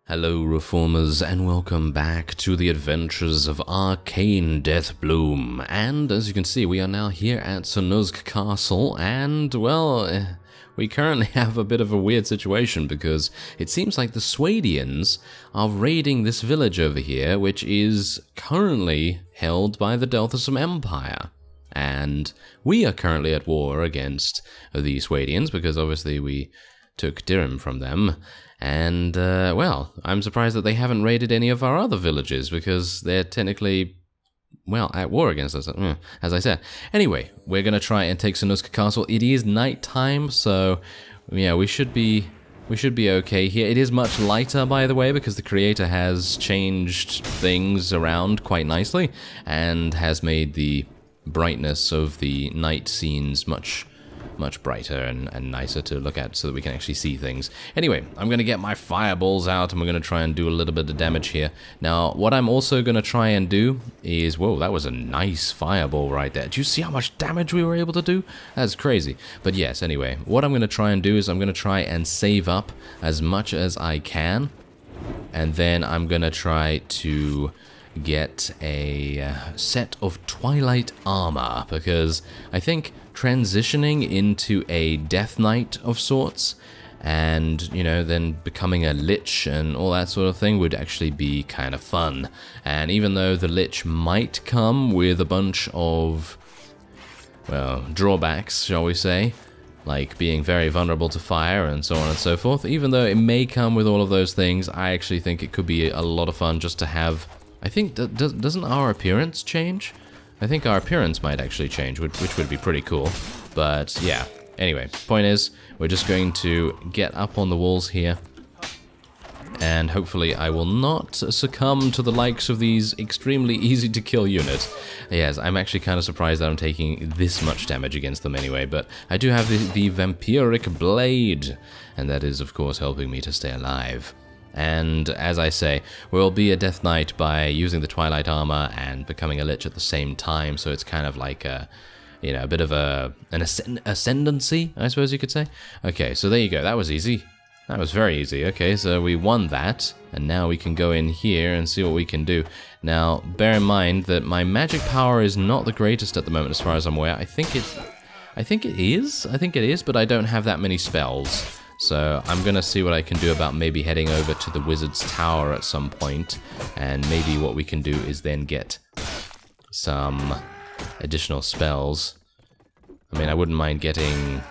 Hello Reformers and welcome back to the adventures of Arkane Deathbloom. And as you can see, we are now here at Snook Castle and, well, we currently have a bit of a weird situation because it seems like the Swadians are raiding this village over here, which is currently held by the Delthasum Empire. And we are currently at war against the Swadians because obviously we took Dirham from them. And, well, I'm surprised that they haven't raided any of our other villages, because they're technically, well, at war against us, as I said. Anyway, we're going to try and take Snook Castle. It is nighttime, so, yeah, we should be okay here. It is much lighter, by the way, because the creator has changed things around quite nicely, and has made the brightness of the night scenes much brighter and nicer to look at so that we can actually see things. Anyway, I'm going to get my fireballs out and we're going to try and do a little bit of damage here. Now, what I'm also going to try and do is... Whoa, that was a nice fireball right there. Do you see how much damage we were able to do? That's crazy. But yes, anyway, what I'm going to try and do is I'm going to try and save up as much as I can. And then I'm going to try to get a set of Twilight armor, because I think transitioning into a Death Knight of sorts and, you know, then becoming a Lich and all that sort of thing would actually be kind of fun. And even though the Lich might come with a bunch of, well, drawbacks, shall we say, like being very vulnerable to fire and so on and so forth, even though it may come with all of those things, I actually think it could be a lot of fun just to have... I think, doesn't our appearance change? I think our appearance might actually change, which would be pretty cool. But, yeah. Anyway, point is, we're just going to get up on the walls here. And hopefully I will not succumb to the likes of these extremely easy to kill units. Yes, I'm actually kind of surprised that I'm taking this much damage against them anyway. But I do have the Vampiric Blade. And that is, of course, helping me to stay alive. And, as I say, we'll be a Death Knight by using the Twilight armor and becoming a Lich at the same time, so it's kind of like a, you know, a bit of an ascendancy, I suppose you could say. Okay, so there you go, that was easy. That was very easy. Okay, so we won that, and now we can go in here and see what we can do. Now, bear in mind that my magic power is not the greatest at the moment as far as I'm aware. I think it is, but I don't have that many spells. So I'm going to see what I can do about maybe heading over to the Wizard's Tower at some point, and maybe what we can do is then get some additional spells. I mean, I wouldn't mind getting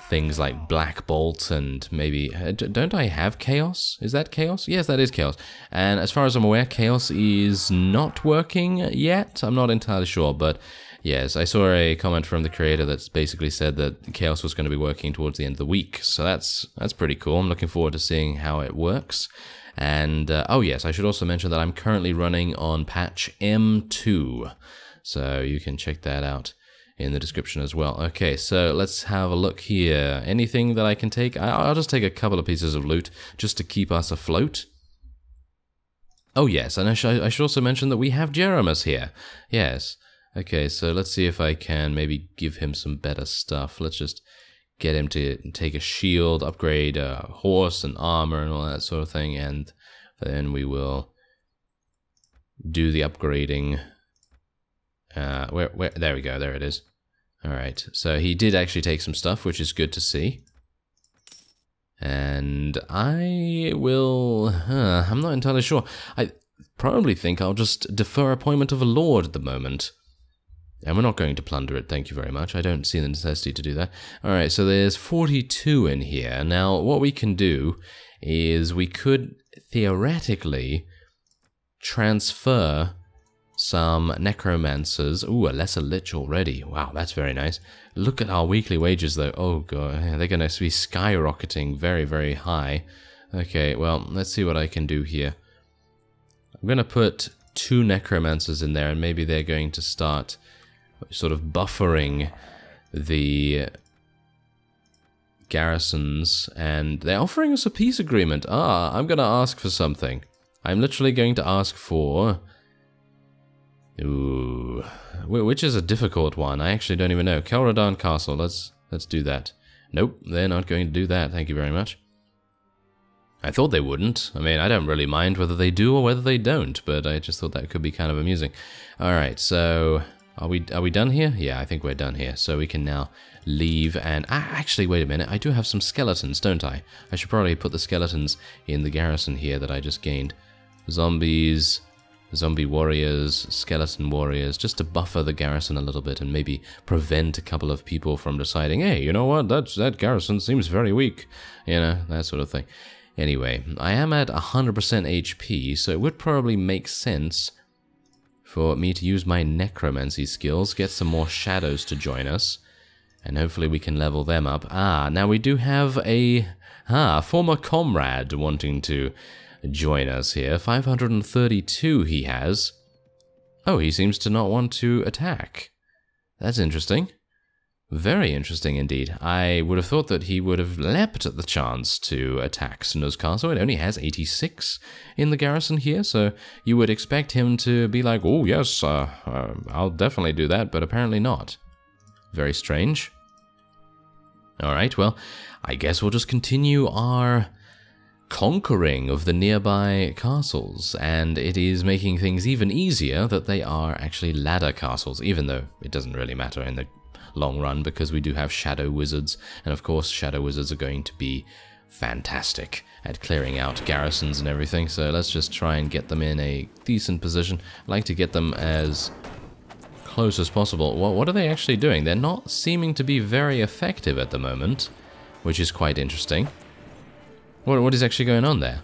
things like Black Bolt and maybe... don't I have Chaos? Is that Chaos? Yes, that is Chaos. And as far as I'm aware, Chaos is not working yet. I'm not entirely sure, but... Yes, I saw a comment from the creator that's basically said that Chaos was going to be working towards the end of the week, so that's pretty cool. I'm looking forward to seeing how it works. And, oh yes, I should also mention that I'm currently running on patch M2, so you can check that out in the description as well. Okay, so let's have a look here. Anything that I can take? I'll just take a couple of pieces of loot just to keep us afloat. Oh yes, and I should also mention that we have Jeremus here. Yes. Okay, so let's see if I can maybe give him some better stuff. Let's just get him to take a shield, upgrade a horse and armor and all that sort of thing, and then we will do the upgrading. Where? There we go, there it is. Alright, so he did actually take some stuff, which is good to see. And I will... I'm not entirely sure. I probably think I'll just defer appointment of a lord at the moment. And we're not going to plunder it, thank you very much. I don't see the necessity to do that. Alright, so there's 42 in here. Now, what we can do is we could theoretically transfer some Necromancers. Ooh, a lesser Lich already. Wow, that's very nice. Look at our weekly wages, though. Oh, God, they're going to be skyrocketing very, very high. Okay, well, let's see what I can do here. I'm going to put 2 Necromancers in there, and maybe they're going to start... sort of buffering the garrisons, and they're offering us a peace agreement. Ah, I'm going to ask for something. I'm literally going to ask for... Ooh, which is a difficult one. I actually don't even know. Calradia Castle, let's do that. Nope, they're not going to do that, thank you very much. I thought they wouldn't. I mean, I don't really mind whether they do or whether they don't, but I just thought that could be kind of amusing. Alright, so are we done here? Yeah, I think we're done here. So we can now leave and... actually, wait a minute. I do have some skeletons, don't I? I should probably put the skeletons in the garrison here that I just gained. Zombies, zombie warriors, skeleton warriors, just to buffer the garrison a little bit and maybe prevent a couple of people from deciding, hey, you know what, that garrison seems very weak. You know, that sort of thing. Anyway, I am at 100% HP, so it would probably make sense for me to use my necromancy skills, get some more shadows to join us, and hopefully we can level them up. Now we do have a former comrade wanting to join us here. 532 he has. Oh, he seems to not want to attack. That's interesting. Very interesting indeed. I would have thought that he would have leapt at the chance to attack Snook's castle. It only has 86 in the garrison here, so you would expect him to be like, oh yes, I'll definitely do that, but apparently not. Very strange. Alright, well, I guess we'll just continue our conquering of the nearby castles, and it is making things even easier that they are actually ladder castles, even though it doesn't really matter in the long run because we do have shadow wizards, and of course shadow wizards are going to be fantastic at clearing out garrisons and everything, so let's just try and get them in a decent position. I'd like to get them as close as possible. Well, what are they actually doing? They're not seeming to be very effective at the moment, which is quite interesting. What is actually going on there?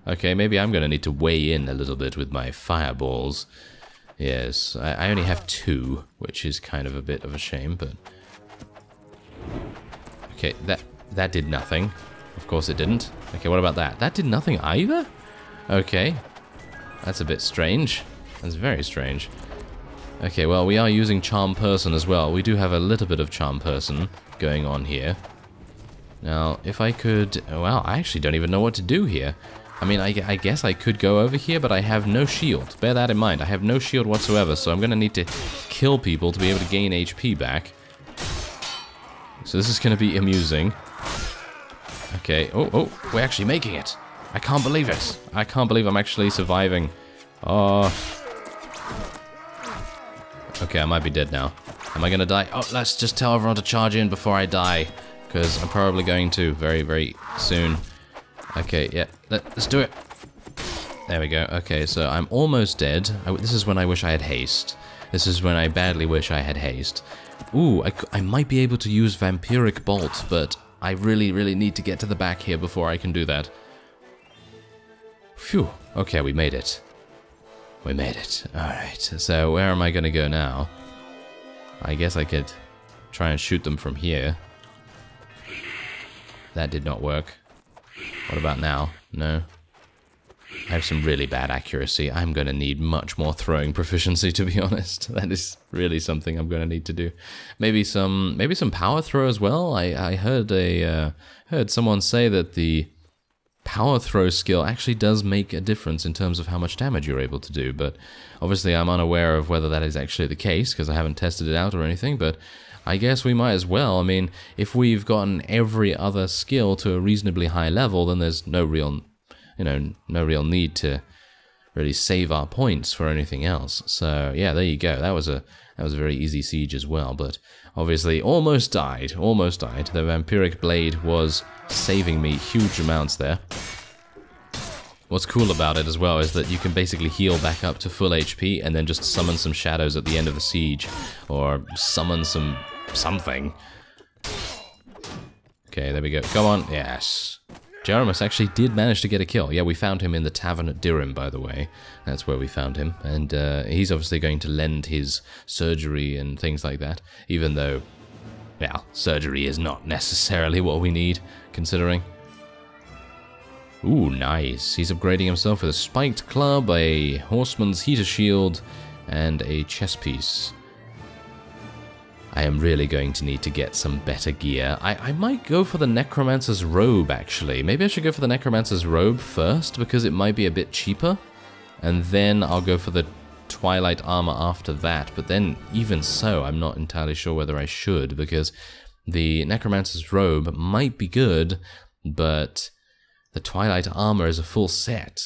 Okay, maybe I'm going to need to weigh in a little bit with my fireballs. Yes, I only have 2, which is kind of a bit of a shame, but... Okay, that did nothing. Of course it didn't. Okay, what about that? That did nothing either? Okay. That's a bit strange. That's very strange. Okay, well, we are using Charm Person as well. We do have a little bit of Charm Person going on here. Now, if I could... Well, I actually don't even know what to do here. I mean, I guess I could go over here, but I have no shield. Bear that in mind. I have no shield whatsoever, so I'm going to need to kill people to be able to gain HP back. So this is going to be amusing. Okay. Oh, we're actually making it. I can't believe it. I can't believe I'm actually surviving. Oh. Okay, I might be dead now. Am I going to die? Oh, let's just tell everyone to charge in before I die, because I'm probably going to very, very soon. Okay, yeah, let's do it. There we go. Okay, so I'm almost dead. This is when I wish I had haste. This is when I badly wish I had haste. Ooh, I might be able to use Vampiric Bolt, but I really, really need to get to the back here before I can do that. Phew. Okay, we made it. We made it. Alright, so where am I going to go now? I guess I could try and shoot them from here. That did not work. What about now? No. I have some really bad accuracy. I'm going to need much more throwing proficiency, to be honest. That is really something I'm going to need to do. Maybe some power throw as well. I heard heard someone say that the power throw skill actually does make a difference in terms of how much damage you're able to do, but obviously I'm unaware of whether that is actually the case because I haven't tested it out or anything, but I guess we might as well. I mean, if we've gotten every other skill to a reasonably high level, then there's no real, no real need to really save our points for anything else. So yeah, there you go. That was a very easy siege as well, but obviously almost died. Almost died. The Vampiric Blade was saving me huge amounts there. What's cool about it as well is that you can basically heal back up to full HP and then just summon some shadows at the end of the siege, or summon something. Okay, there we go. Come on. Yes. Jeromus actually did manage to get a kill. Yeah, we found him in the tavern at Dirim, by the way. That's where we found him. And he's obviously going to lend his surgery and things like that, even though, well, surgery is not necessarily what we need, considering. Ooh, nice. He's upgrading himself with a spiked club, a horseman's heater shield, and a chest piece. I am really going to need to get some better gear. I might go for the Necromancer's robe, actually. Maybe I should go for the Necromancer's robe first, because it might be a bit cheaper. And then I'll go for the Twilight armor after that. But then, even so, I'm not entirely sure whether I should, because the Necromancer's robe might be good, but the Twilight armor is a full set.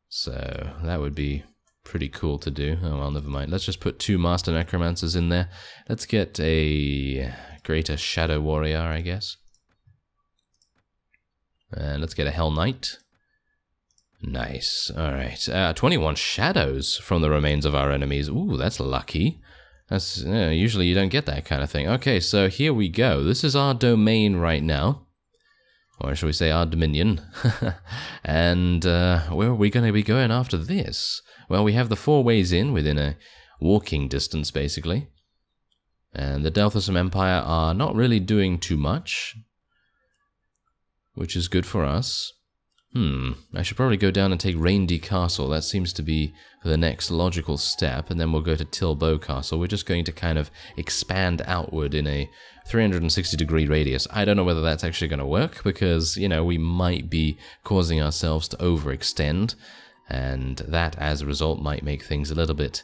So that would be pretty cool to do. Oh well, never mind. Let's just put 2 Master Necromancers in there. Let's get a Greater Shadow Warrior, I guess. And let's get a Hell Knight. Nice. Alright. 21 shadows from the remains of our enemies. Ooh, that's lucky. That's usually you don't get that kind of thing. Okay, so here we go. This is our domain right now. Or shall we say our dominion. And where are we going to be going after this? Well, we have the 4 ways in within a walking distance, basically. And the Delthusum Empire are not really doing too much, which is good for us. I should probably go down and take Reindeer Castle. That seems to be the next logical step, and then we'll go to Tilbo Castle. We're just going to kind of expand outward in a 360-degree radius. I don't know whether that's actually going to work, because, you know, we might be causing ourselves to overextend, and that, as a result, might make things a little bit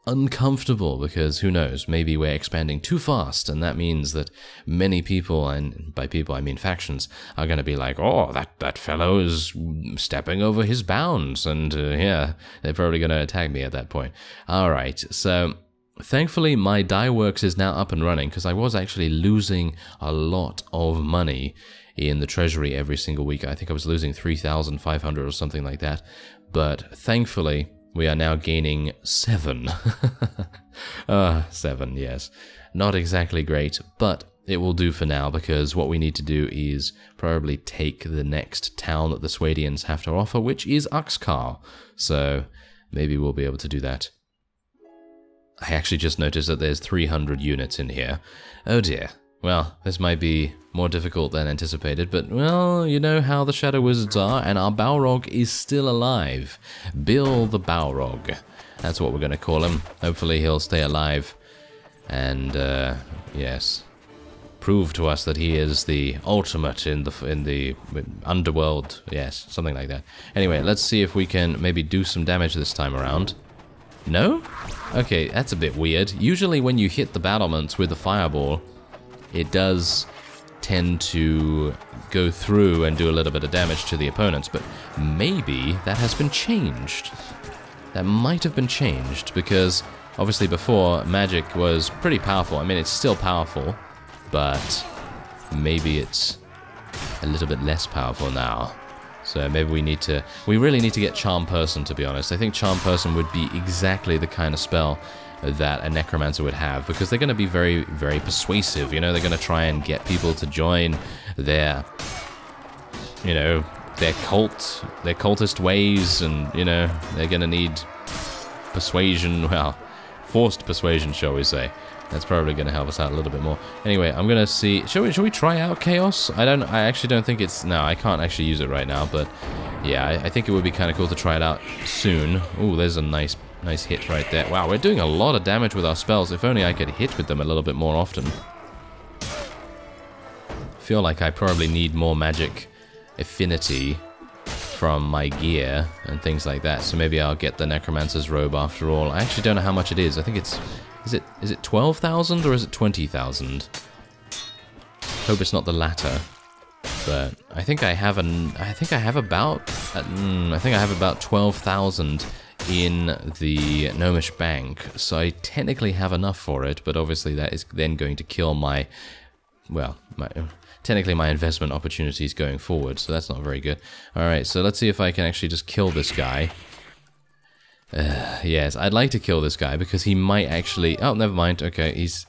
uncomfortable, because who knows, maybe we're expanding too fast, and that means that many people, and by people I mean factions, are going to be like, oh, that fellow is stepping over his bounds, and yeah, they're probably going to attack me at that point. Alright, so thankfully my dye works is now up and running, because I was actually losing a lot of money in the treasury every single week. I think I was losing 3,500 or something like that, but thankfully we are now gaining 7. 7, yes. Not exactly great, but it will do for now, because what we need to do is probably take the next town that the Swadians have to offer, which is Uxkhal. So maybe we'll be able to do that. I actually just noticed that there's 300 units in here. Oh dear. Well, this might be more difficult than anticipated, but, well, you know how the Shadow Wizards are, and our Balrog is still alive. Bill the Balrog. That's what we're going to call him. Hopefully he'll stay alive and, yes, prove to us that he is the ultimate in the underworld. Yes, something like that. Anyway, let's see if we can maybe do some damage this time around. No? Okay, that's a bit weird. Usually when you hit the battlements with the fireball, it does tend to go through and do a little bit of damage to the opponents, but maybe that has been changed. That might have been changed, because obviously before, magic was pretty powerful. I mean, it's still powerful, but maybe it's a little bit less powerful now. So maybe we really need to get Charm Person, to be honest. I think Charm Person would be exactly the kind of spell that a Necromancer would have, because they're going to be very, very persuasive. You know, they're going to try and get people to join their, you know, their cultist ways, and, you know, they're going to need persuasion, well, forced persuasion, shall we say. That's probably going to help us out a little bit more. Anyway, I'm going to see, shall we try out Chaos? I actually don't think it's, no, I can't actually use it right now, but yeah, I think it would be kind of cool to try it out soon. Ooh, there's a nice hit right there. Wow, we're doing a lot of damage with our spells. If only I could hit with them a little bit more often. I feel like I probably need more magic affinity from my gear and things like that, so maybe I'll get the Necromancer's robe after all. I actually don't know how much it is. I think it's, is it 12,000 or is it 20,000? Hope it's not the latter. But I think I have about 12,000 in the Gnomish Bank, so I technically have enough for it, but obviously that is then going to kill my, well, technically my investment opportunities going forward, so that's not very good. Alright, so let's see if I can actually just kill this guy. Yes, I'd like to kill this guy, because he might actually, oh, never mind, okay, he's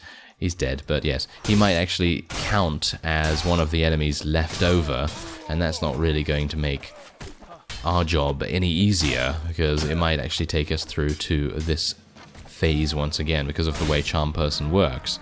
dead, but yes, he might actually count as one of the enemies left over, and that's not really going to make our job any easier, because it might actually take us through to this phase once again, because of the way Charm Person works.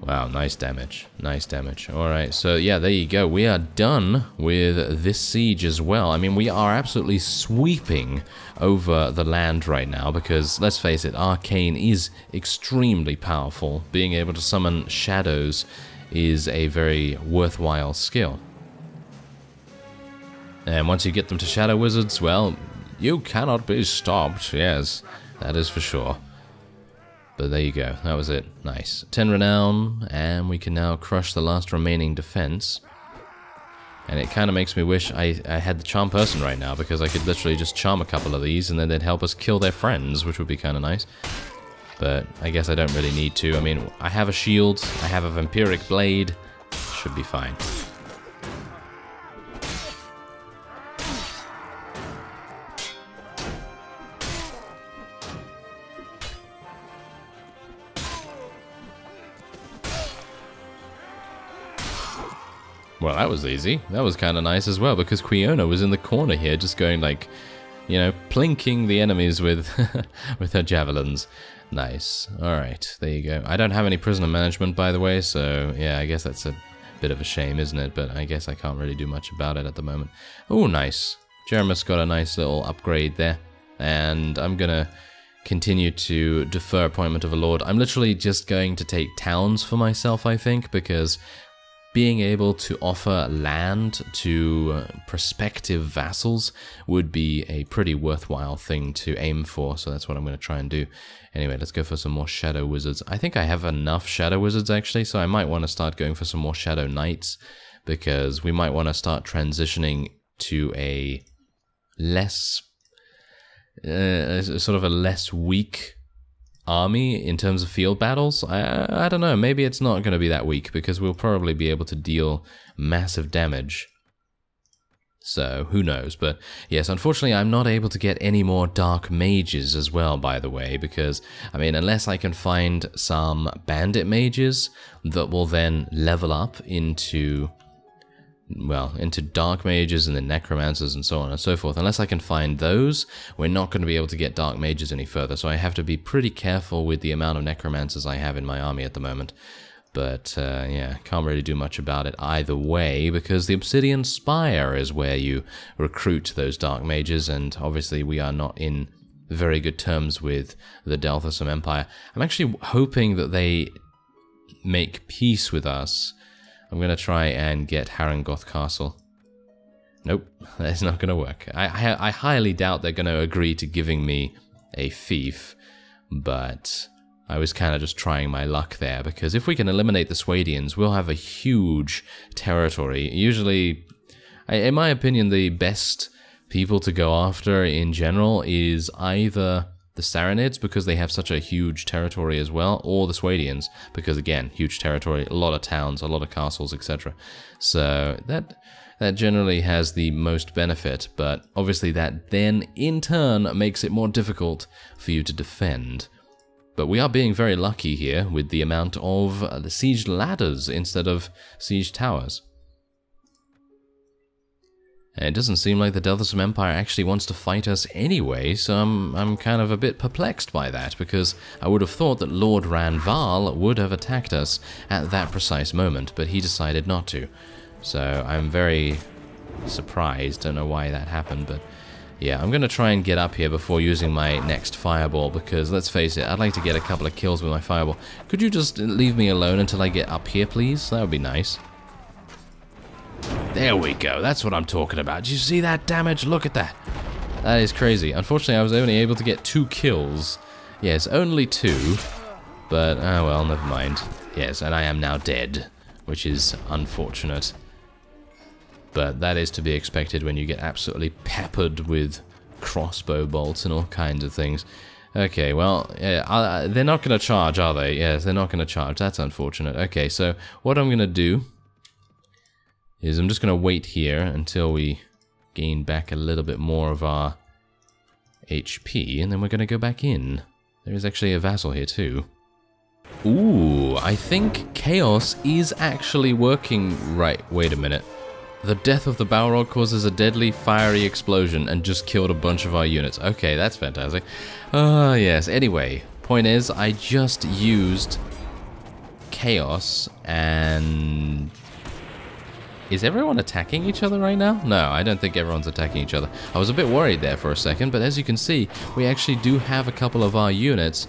Wow, nice damage. Nice damage. Alright, so yeah, there you go. We are done with this siege as well. I mean, we are absolutely sweeping over the land right now, because, let's face it, Arkane is extremely powerful. Being able to summon shadows is a very worthwhile skill. And once you get them to Shadow Wizards, well, you cannot be stopped. Yes, that is for sure. But there you go, that was it. Nice. 10 renown, and we can now crush the last remaining defense. And it kind of makes me wish I had the charm person right now, because I could literally just charm a couple of these and then they'd help us kill their friends, which would be kind of nice. But I guess I don't really need to. I mean, I have a shield, I have a vampiric blade, should be fine. Well, that was easy. That was kind of nice as well, because Quiona was in the corner here, just going like, you know, plinking the enemies with with her javelins. Nice. Alright, there you go. I don't have any prisoner management, by the way, so yeah, I guess that's a bit of a shame, isn't it? But I guess I can't really do much about it at the moment. Oh, nice. Jeremus got a nice little upgrade there, and I'm gonna continue to defer appointment of a lord. I'm literally just going to take towns for myself, I think, because being able to offer land to prospective vassals would be a pretty worthwhile thing to aim for, so that's what I'm going to try and do. Anyway, let's go for some more Shadow Wizards. I think I have enough Shadow Wizards, actually, so I might want to start going for some more Shadow Knights, because we might want to start transitioning to a less, sort of a less weak army in terms of field battles. I don't know, maybe it's not going to be that weak, because we'll probably be able to deal massive damage. So, who knows, but yes, unfortunately I'm not able to get any more Dark Mages as well, by the way, because, I mean, unless I can find some Bandit Mages that will then level up into, well, into Dark Mages and then Necromancers and so on and so forth. Unless I can find those, we're not going to be able to get Dark Mages any further, so I have to be pretty careful with the amount of Necromancers I have in my army at the moment. But, yeah, can't really do much about it either way, because the Obsidian Spire is where you recruit those Dark Mages, and obviously we are not in very good terms with the Delthasum Empire. I'm actually hoping that they make peace with us. I'm going to try and get Harengoth Castle. Nope, that's not going to work. I highly doubt they're going to agree to giving me a fief, but I was kind of just trying my luck there, because if we can eliminate the Swadians, we'll have a huge territory. Usually, in my opinion, the best people to go after in general is either the Sarranids, because they have such a huge territory as well, or the Swadians, because again, huge territory, a lot of towns, a lot of castles, etc. So that generally has the most benefit, but obviously that then in turn makes it more difficult for you to defend. But we are being very lucky here with the amount of the siege ladders instead of siege towers. And it doesn't seem like the Delthasum Empire actually wants to fight us anyway, so I'm kind of a bit perplexed by that, because I would have thought that Lord Ranval would have attacked us at that precise moment, but he decided not to. So I'm very surprised, don't know why that happened, but yeah, I'm going to try and get up here before using my next fireball, because let's face it, I'd like to get a couple of kills with my fireball. Could you just leave me alone until I get up here, please? That would be nice. There we go, that's what I'm talking about. Did you see that damage? Look at that. That is crazy. Unfortunately, I was only able to get 2 kills. Yes, only 2. But, oh well, never mind. Yes, and I am now dead, which is unfortunate. But that is to be expected when you get absolutely peppered with crossbow bolts and all kinds of things. Okay, well, yeah, they're not going to charge, are they? Yes, they're not going to charge. That's unfortunate. Okay, so what I'm going to do is I'm just going to wait here until we gain back a little bit more of our HP, and then we're going to go back in. There is actually a vassal here too. Ooh, I think Chaos is actually working right. Wait a minute. The death of the Balrog causes a deadly fiery explosion and just killed a bunch of our units. Okay, that's fantastic. Yes. Anyway, point is, I just used Chaos, and is everyone attacking each other right now? No, I don't think everyone's attacking each other. I was a bit worried there for a second, but as you can see, we actually do have a couple of our units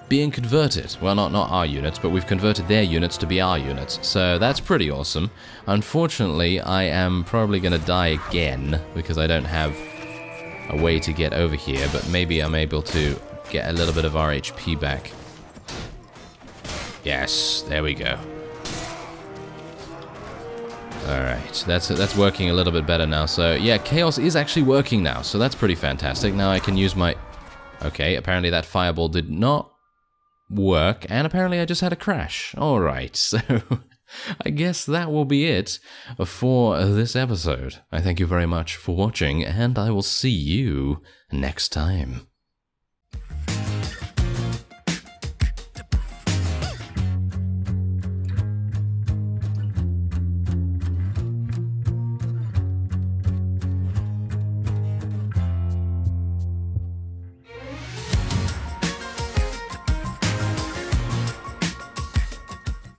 being converted. Well, not our units, but we've converted their units to be our units. So that's pretty awesome. Unfortunately, I am probably going to die again because I don't have a way to get over here, but maybe I'm able to get a little bit of our HP back. Yes, there we go. Alright, that's working a little bit better now. So, yeah, Chaos is actually working now, so that's pretty fantastic. Now I can use my... Okay, apparently that fireball did not work, and apparently I just had a crash. Alright, so... I guess that will be it for this episode. I thank you very much for watching, and I will see you next time.